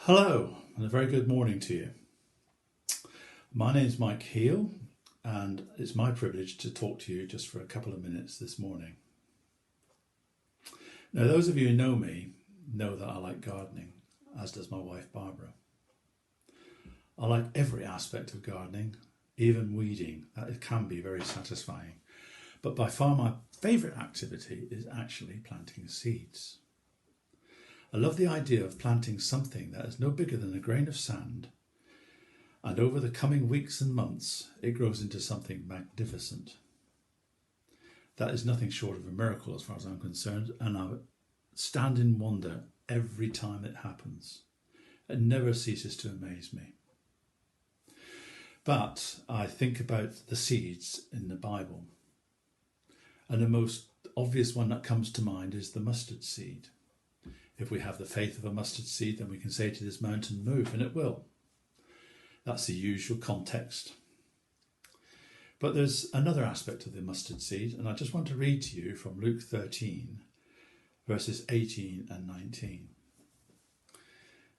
Hello, and a very good morning to you. My name is Mike Heel, and it's my privilege to talk to you just for a couple of minutes this morning. Now, those of you who know me know that I like gardening, as does my wife Barbara. I like every aspect of gardening, even weeding. It can be very satisfying. But by far my favourite activity is actually planting seeds. I love the idea of planting something that is no bigger than a grain of sand, and over the coming weeks and months it grows into something magnificent. That is nothing short of a miracle as far as I'm concerned, and I stand in wonder every time it happens. It never ceases to amaze me. But I think about the seeds in the Bible, and the most obvious one that comes to mind is the mustard seed. If we have the faith of a mustard seed, then we can say to this mountain, move, and it will. That's the usual context. But there's another aspect of the mustard seed, and I just want to read to you from Luke 13, verses 18 and 19.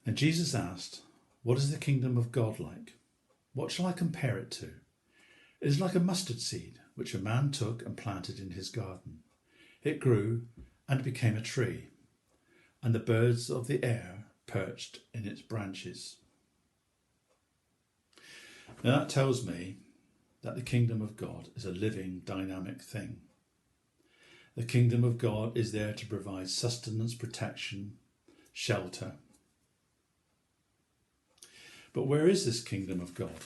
And Jesus asked, "What is the kingdom of God like? What shall I compare it to? It is like a mustard seed, which a man took and planted in his garden. It grew and became a tree, and the birds of the air perched in its branches." Now that tells me that the kingdom of God is a living, dynamic thing. The kingdom of God is there to provide sustenance, protection, shelter. But where is this kingdom of God?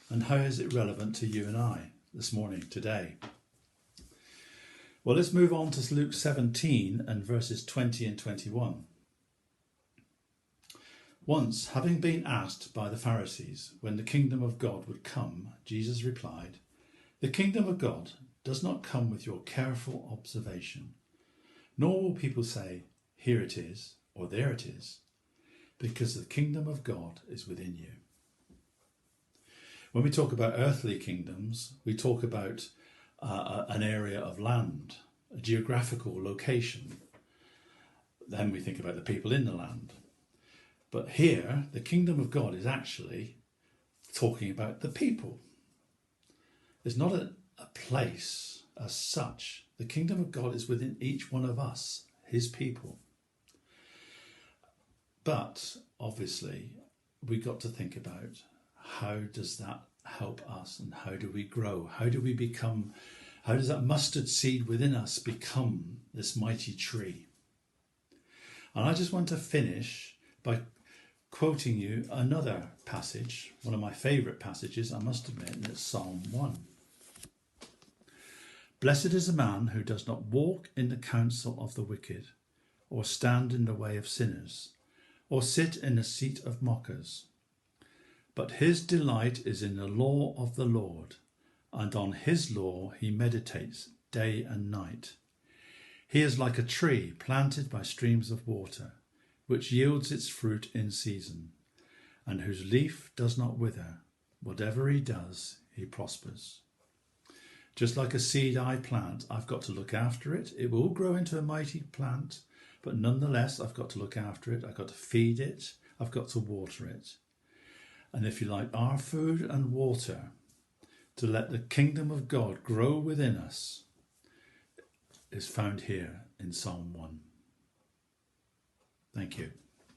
And how is it relevant to you and I this morning, today? Well, let's move on to Luke 17 and verses 20 and 21. Once, having been asked by the Pharisees when the kingdom of God would come, Jesus replied, "The kingdom of God does not come with your careful observation, nor will people say, 'Here it is,' or 'There it is,' because the kingdom of God is within you." When we talk about earthly kingdoms, we talk about an area of land, a geographical location. Then we think about the people in the land. But here, the kingdom of God is actually talking about the people. It's not a place as such. The kingdom of God is within each one of us, his people. But obviously, we got to think about how does that help us, and how do we grow? How does that mustard seed within us become this mighty tree? And I just want to finish by quoting you another passage, one of my favourite passages, I must admit, and it's Psalm 1. "Blessed is the man who does not walk in the counsel of the wicked, or stand in the way of sinners, or sit in the seat of mockers. But his delight is in the law of the Lord, and on his law he meditates day and night. He is like a tree planted by streams of water, which yields its fruit in season, and whose leaf does not wither. Whatever he does, he prospers." Just like a seed I plant, I've got to look after it. It will grow into a mighty plant, but nonetheless, I've got to look after it. I've got to feed it. I've got to water it. And if you like, our food and water to let the kingdom of God grow within us is found here in Psalm 1. Thank you.